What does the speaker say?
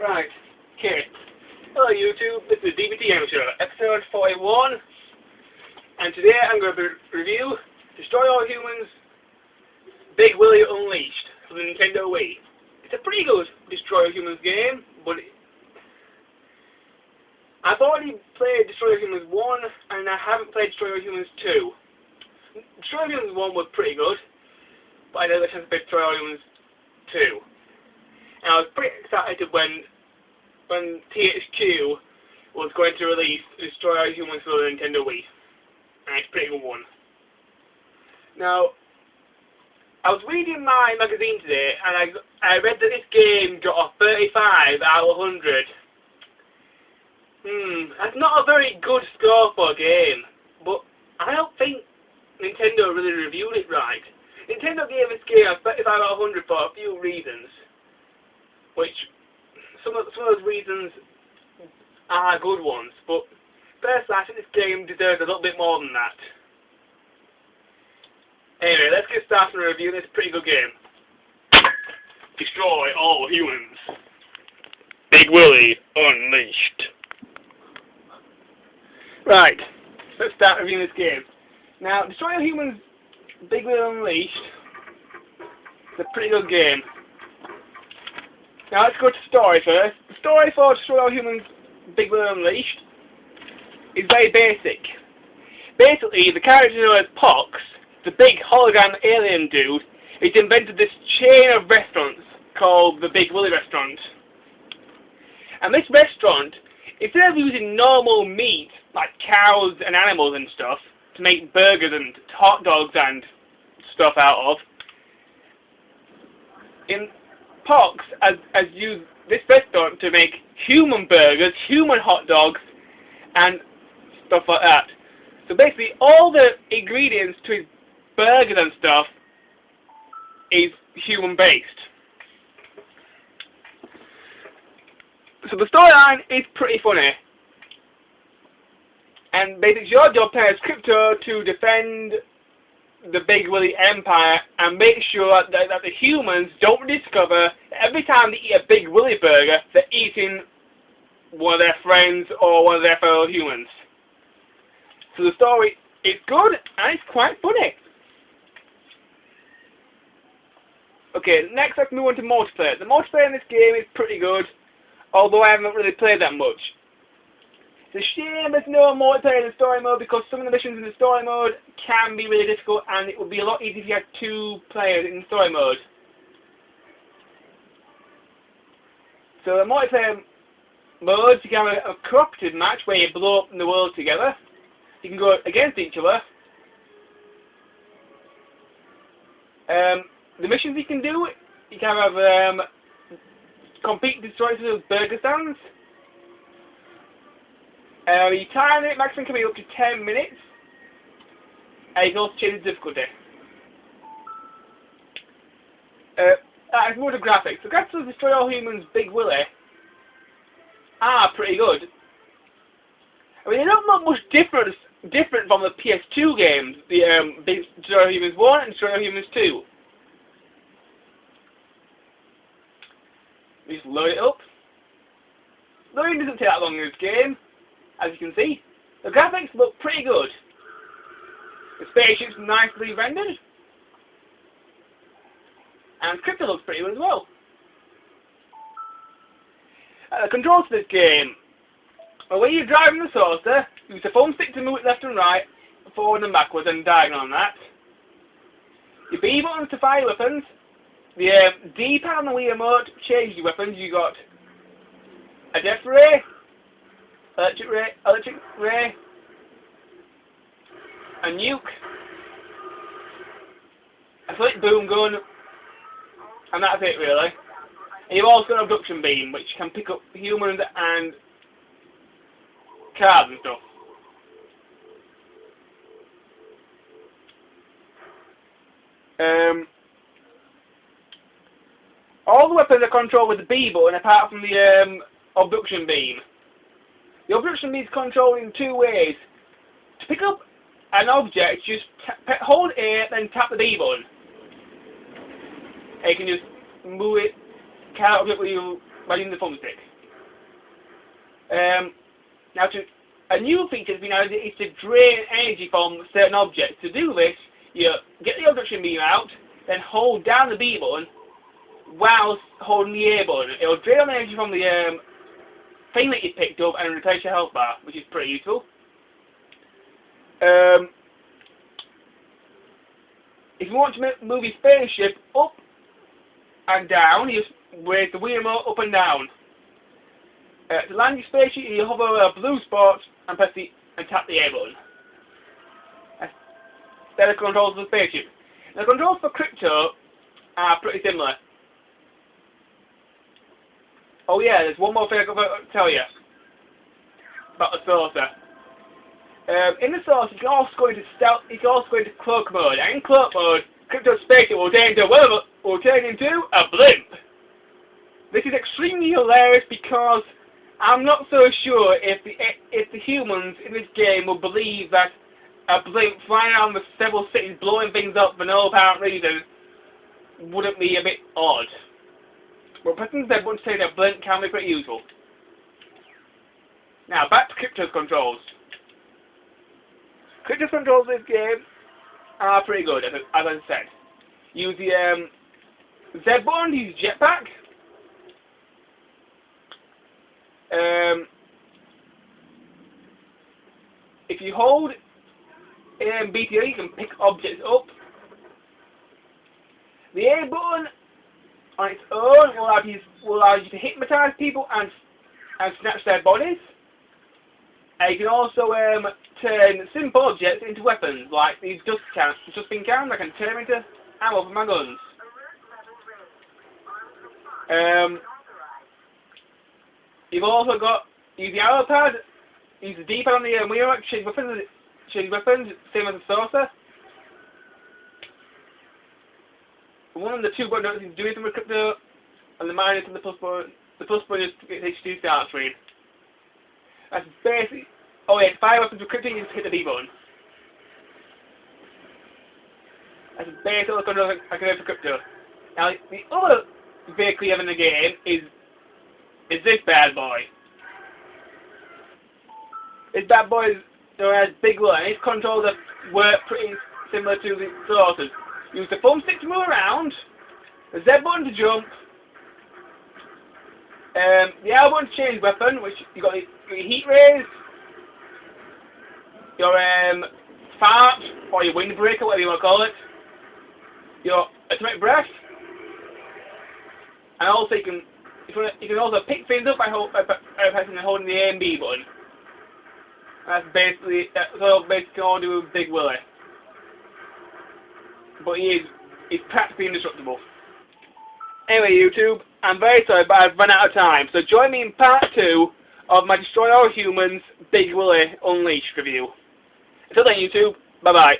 Right, okay. Hello YouTube, this is D.B.T Show, episode 41, and today I'm going to review Destroy All Humans Big Willy Unleashed for the Nintendo Wii. It's a pretty good Destroy All Humans game, but I've already played Destroy All Humans 1, and I haven't played Destroy All Humans 2. Destroy All Humans 1 was pretty good, but I never had to play Destroy All Humans 2. And I was pretty excited when THQ was going to release Destroy All Humans for the Nintendo Wii. And it's a pretty good one. Now, I was reading my magazine today, and I read that this game got a 35 out of 100. That's not a very good score for a game, but I don't think Nintendo really reviewed it right. Nintendo gave this game a 35 out of 100 for a few reasons, which some of those reasons are good ones, but personally I think this game deserves a little bit more than that. Anyway, let's get started and review this pretty good game. Destroy All Humans. Big Willy Unleashed. Right, let's start reviewing this game. Now, Destroy All Humans Big Willy Unleashed is a pretty good game. Now let's go to story first. The story for Destroy All Humans Big Willy Unleashed is very basic. Basically, the character known as Pox, the big hologram alien dude, he's invented this chain of restaurants called the Big Willy Restaurant. And this restaurant, instead of using normal meat, like cows and animals and stuff, to make burgers and hot dogs and stuff out of, Pox has used this restaurant to make human burgers, human hot dogs, and stuff like that. So basically, all the ingredients to his burgers and stuff is human-based. So the storyline is pretty funny. And basically, your job as Crypto to defend the Big Willy Empire and make sure that the humans don't discover that every time they eat a Big Willy burger, they're eating one of their friends or one of their fellow humans. So the story is good and it's quite funny. Okay, next let's move on to multiplayer. The multiplayer in this game is pretty good, although I haven't really played that much. It's a shame there's no multiplayer in the story mode because some of the missions in the story mode can be really difficult and it would be a lot easier if you had 2 players in the story mode. So the multiplayer mode, you can have a cooperative match where you blow up the world together. You can go against each other. The missions you can do, you can have complete destroy those burger stands. Your time limit maximum can be up to 10 minutes. And you can also change the difficulty. Let's move to graphics. The graphics of Destroy All Humans Big Willy are pretty good. I mean, they're not much different from the PS2 games, the Destroy All Humans 1 and Destroy All Humans 2. We just load it up. Loading doesn't take that long in this game, as you can see. The graphics look pretty good. The spaceship's nicely rendered. And the script looks pretty good as well. The controls for this game. Well, when you're driving the saucer, use the phone stick to move it left and right, forward and backwards, and diagonal on that. Your B buttons to fire weapons. The D-pad on the Wii remote changes your weapons. You got a death ray, electric ray, a nuke, a slick boom gun, and that's it really. And you've also got an abduction beam, which can pick up humans and cars and stuff. All the weapons are controlled with the B button apart from the abduction beam. The abduction beam is controlled in 2 ways. To pick up an object, just hold A, then tap the B button. And you can just move it, carry it by using the thumbstick. Now, a new feature has been added is to drain energy from certain objects. To do this, you get the abduction beam out, then hold down the B button whilst holding the A button. It will drain energy from the thing that you picked up and replace your health bar, which is pretty useful. If you want to move your spaceship up and down, you just raise the wheel remote up and down. To land your spaceship, you hover over a blue spot and tap the A button. They're the controls of the spaceship. The controls for Crypto are pretty similar. Oh yeah, there's one more thing I've got to tell you about the saucer. In the saucer, you can also go into stealth. You can also go into cloak mode. And in cloak mode, Crypto's spaceship will turn into a blimp. This is extremely hilarious because I'm not so sure if the humans in this game will believe that a blimp flying around the several cities blowing things up for no apparent reason wouldn't be a bit odd. But pressing Z button to say that blimp can be pretty useful. Now back to Crypto's controls. Crypto's controls in this game are pretty good, as I said. Use the Z button to use jetpack. If you hold B.T, you can pick objects up. The A button on its own will allow you to hypnotise people and snatch their bodies. You can also turn simple objects into weapons, like these dustbin cans. I can turn them into ammo for my guns. You've also got use the arrow pad, use the D-pad on the wheel, change weapons, same as the saucer. One of the two buttons is do anything with Crypto, and the minus and the plus button. The plus button is HUD start screen. That's basically. Oh yeah, fire weapons with Crypto, you just hit the B button. That's basically the control I can do for Crypto. Now the other vehicle you have in the game is this bad boy. This bad boy is known as Big Willy, and his controls work pretty similar to the saucers. Use the thumbstick to move around, the Z button to jump, the L button to change weapon, which you got your heat rays, your fart or your windbreaker, whatever you want to call it, your atomic breath, and also you can also pick things up by pressing and holding the A and B button. That's basically all do with Big Willy. But he's practically indestructible. Anyway, YouTube, I'm very sorry, but I've run out of time. So join me in part 2 of my Destroy All Humans Big Willy Unleashed review. Until then, YouTube, bye bye.